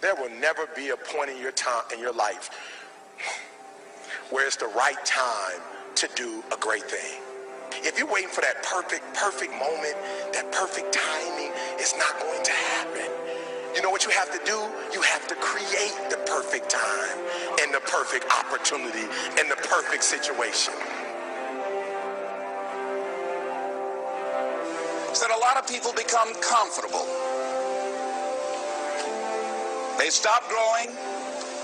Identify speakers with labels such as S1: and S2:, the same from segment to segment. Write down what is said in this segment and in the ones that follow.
S1: There will never be a point in your life where it's the right time to do a great thing. If you're waiting for that perfect moment, that perfect timing, it's not going to happen. You know what you have to do? You have to create the perfect time and the perfect opportunity and the perfect situation.
S2: That a lot of people become comfortable. They stop growing.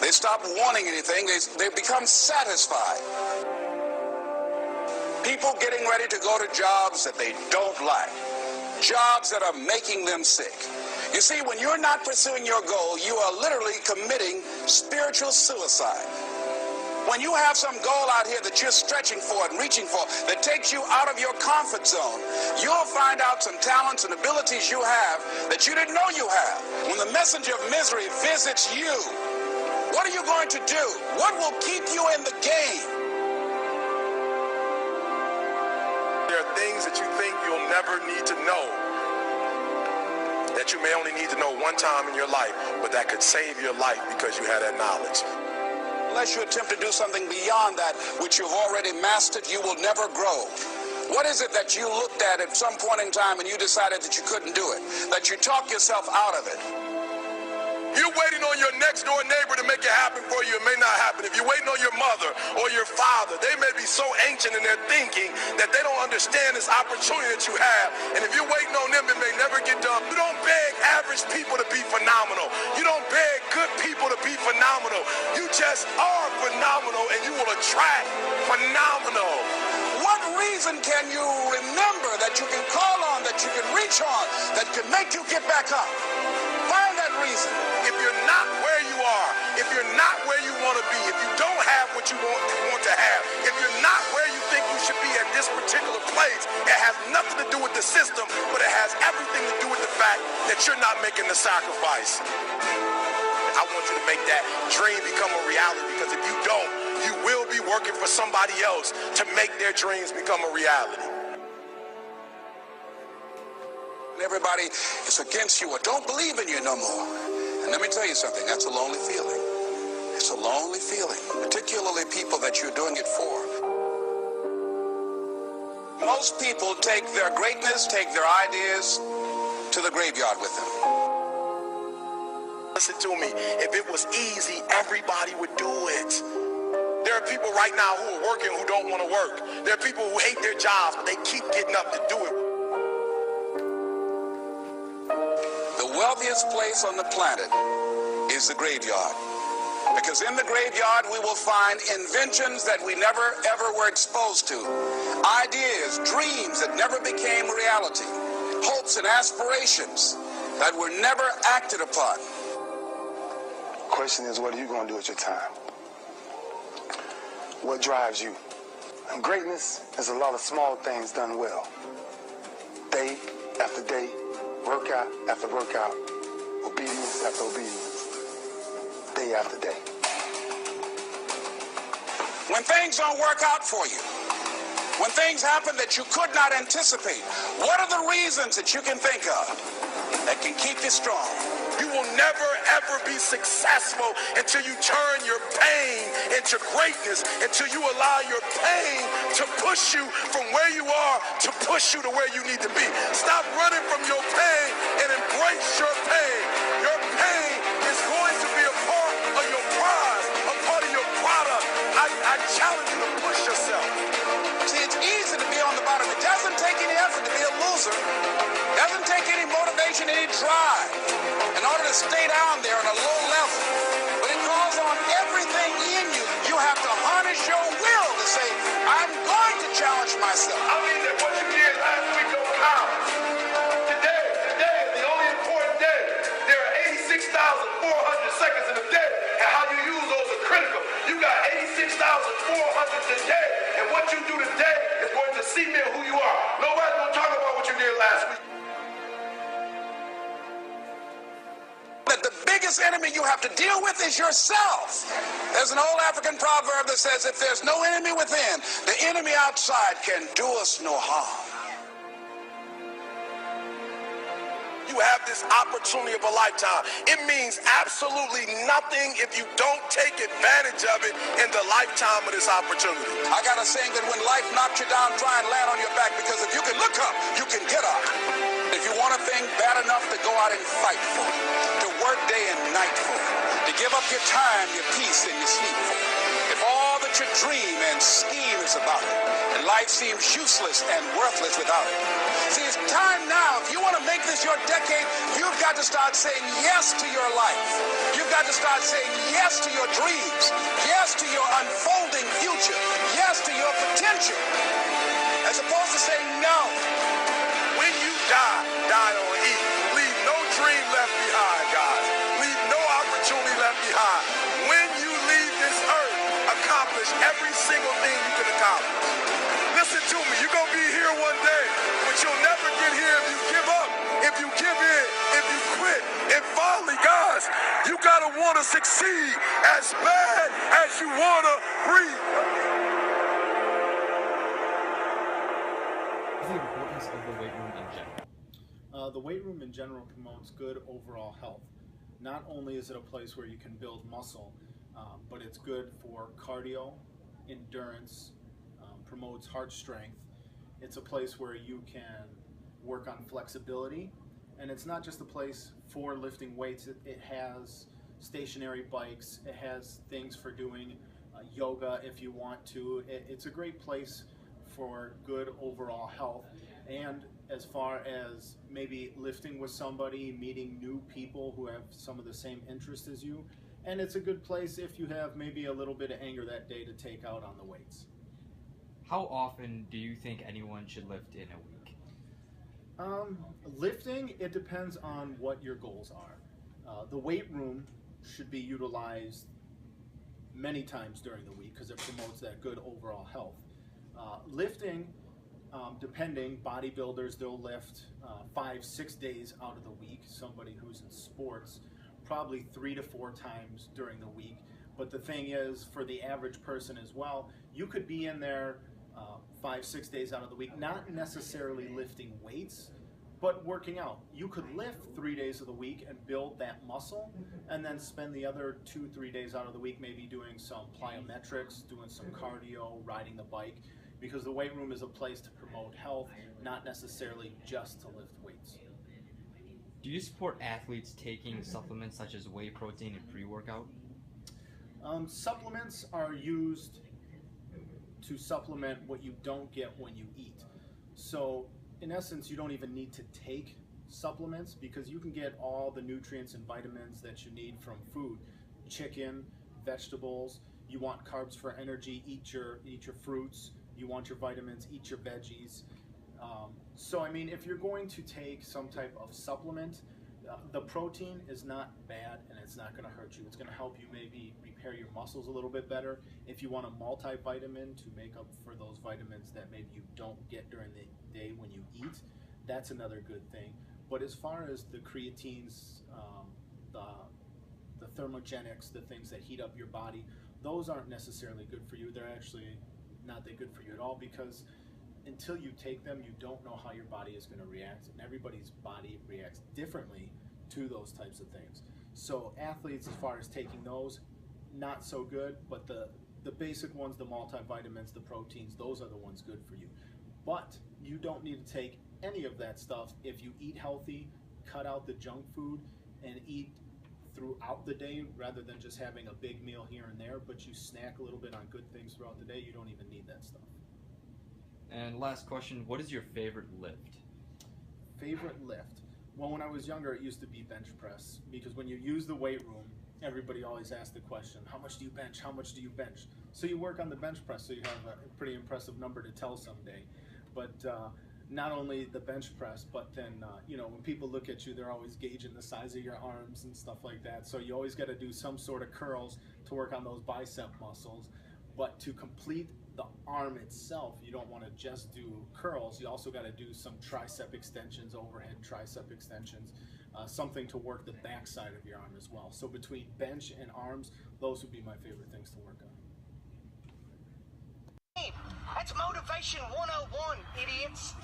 S2: They stop wanting anything. They become satisfied. People getting ready to go to jobs that they don't like. Jobs that are making them sick. You see, when you're not pursuing your goal, you are literally committing spiritual suicide. When you have some goal out here that you're stretching for and reaching for that takes you out of your comfort zone, you'll find out some talents and abilities you have that you didn't know you have. When the messenger of misery visits you, what are you going to do? What will keep you in the game?
S1: There are things that you think you'll never need to know, that you may only need to know one time in your life, but that could save your life because you had that knowledge.
S2: Unless you attempt to do something beyond that which you've already mastered, you will never grow. What is it that you looked at some point in time and you decided that you couldn't do it, that you talked yourself out of it?
S1: You're waiting on your next door neighbor to make it happen for you. It may not happen. If you're waiting on your mother or your father, they may be so ancient in their thinking that they don't understand this opportunity that you have. And if you're waiting on them, it may never get done. You don't beg average people to be phenomenal. You don't beg good people to be phenomenal. You just are phenomenal, and you will attract phenomenal.
S2: What reason can you remember that you can call on, that you can reach on, that can make you get back up? Find that reason.
S1: If you're not where you are, if you're not where you want to be, if you don't have what you want to have, if you're not where you think you should be at this particular place, it has nothing to do with the system, but it has everything to do with the fact that you're not making the sacrifice. I want you to make that dream become a reality, because if you don't, you will be working for somebody else to make their dreams become a reality.
S2: Everybody is against you or don't believe in you no more. And let me tell you something, that's a lonely feeling. It's a lonely feeling, particularly people that you're doing it for. Most people take their greatness, take their ideas to the graveyard with them.
S1: Listen to me, if it was easy, everybody would do it. There are people right now who are working who don't want to work. There are people who hate their jobs, but they keep getting up to do it.
S2: The wealthiest place on the planet is the graveyard. Because in the graveyard we will find inventions that we never ever were exposed to. Ideas, dreams that never became reality. Hopes and aspirations that were never acted upon.
S3: The question is, what are you going to do with your time? What drives you? And greatness is a lot of small things done well. Day after day, workout after workout, obedience after obedience, day after day.
S2: When things don't work out for you, when things happen that you could not anticipate, what are the reasons that you can think of that can keep you strong?
S1: You will never ever be successful until you turn your pain into greatness, until you allow your pain to push you from where you are to push you to where you need to be. Stop running from your pain and embrace your pain. Your pain is going to be a part of your prize, a part of your product. I challenge you to push yourself.
S2: See, it's easy to be on the bottom. It doesn't take any effort to be a loser. It doesn't take any motivation, any drive in order to stay down there on a low level. But it calls on everything in you. You have to harness your will to say, I'm going to challenge myself.
S1: I mean that what you did last week don't count. Today is the only important day. There are 86,400 seconds in a day, and how you use those are critical. You got 86,400 today, and what you do today is going to cement who you are. Nobody's going to talk about what you did last week.
S2: That the biggest enemy you have to deal with is yourself. There's an old African proverb that says, if there's no enemy within, the enemy outside can do us no harm.
S1: you have this opportunity of a lifetime. It means absolutely nothing if you don't take advantage of it in the lifetime of this opportunity.
S2: I got a saying that when life knocks you down, try and land on your back, because if you can look up, you can get up. If you want a thing bad enough to go out and fight for it, to work day and night for it, to give up your time, your peace, and your sleep for it, if all that you dream and scheme is about it, and life seems useless and worthless without it. See, it's time now. If you want to make this your decade, you've got to start saying yes to your life. You've got to start saying yes to your dreams, yes to your unfolding future, yes to your potential, as opposed to saying no.
S1: When you die, die on E. Leave no dream left behind, guys. Leave no opportunity left behind. When you leave this earth, accomplish every single thing you can accomplish. Listen to me, you're going to be here one day, but you'll never get here if you give up, if you give in, if you quit. And finally, guys, you got to want to succeed as bad as you want to breathe.
S4: The importance of the weight room in general.
S5: The weight room in general promotes good overall health. Not only is it a place where you can build muscle, but it's good for cardio, endurance, promotes heart strength. It's a place where you can work on flexibility, and it's not just a place for lifting weights. It has stationary bikes, it has things for doing yoga if you want to. It's a great place for good overall health, and as far as maybe lifting with somebody, meeting new people who have some of the same interests as you, and it's a good place if you have maybe a little bit of anger that day to take out on the weights.
S4: How often do you think anyone should lift in a week?
S5: Lifting, it depends on what your goals are. The weight room should be utilized many times during the week because it promotes that good overall health. Lifting, depending, bodybuilders, they'll lift 5-6 days out of the week. Somebody who's in sports, probably 3 to 4 times during the week. But the thing is, for the average person as well, you could be in there 5-6 days out of the week, not necessarily lifting weights, but working out. You could lift 3 days of the week and build that muscle, and then spend the other 2-3 days out of the week maybe doing some plyometrics, doing some cardio, riding the bike, because the weight room is a place to promote health, not necessarily just to lift weights.
S4: Do you support athletes taking supplements such as whey protein and pre-workout?
S5: Supplements are used to supplement what you don't get when you eat. So in essence, you don't even need to take supplements because you can get all the nutrients and vitamins that you need from food. Chicken, vegetables. You want carbs for energy, eat your fruits. You want your vitamins, eat your veggies. So I mean, if you're going to take some type of supplement, the protein is not bad and it's not going to hurt you. It's going to help you maybe repair your muscles a little bit better. If you want a multivitamin to make up for those vitamins that maybe you don't get during the day when you eat, that's another good thing. But as far as the creatines, the thermogenics, the things that heat up your body, those aren't necessarily good for you. They're actually not that good for you at all, because until you take them, you don't know how your body is going to react, and everybody's body reacts differently to those types of things. So athletes, as far as taking those, not so good, but the basic ones, the multivitamins, the proteins, those are the ones good for you. But you don't need to take any of that stuff if you eat healthy, cut out the junk food, and eat throughout the day rather than just having a big meal here and there, but you snack a little bit on good things throughout the day. You don't even need that stuff.
S4: And last question, what is your favorite lift?
S5: Favorite lift? Well, when I was younger, it used to be bench press, because when you use the weight room, everybody always asks the question, how much do you bench? How much do you bench? So you work on the bench press, so you have a pretty impressive number to tell someday. But not only the bench press, but then, when people look at you, they're always gauging the size of your arms and stuff like that. So you always got to do some sort of curls to work on those bicep muscles. But to complete the arm itself, you don't want to just do curls. You also got to do some tricep extensions, overhead tricep extensions, something to work the back side of your arm as well. So between bench and arms, those would be my favorite things to work on.
S6: That's Motivation 101, idiots.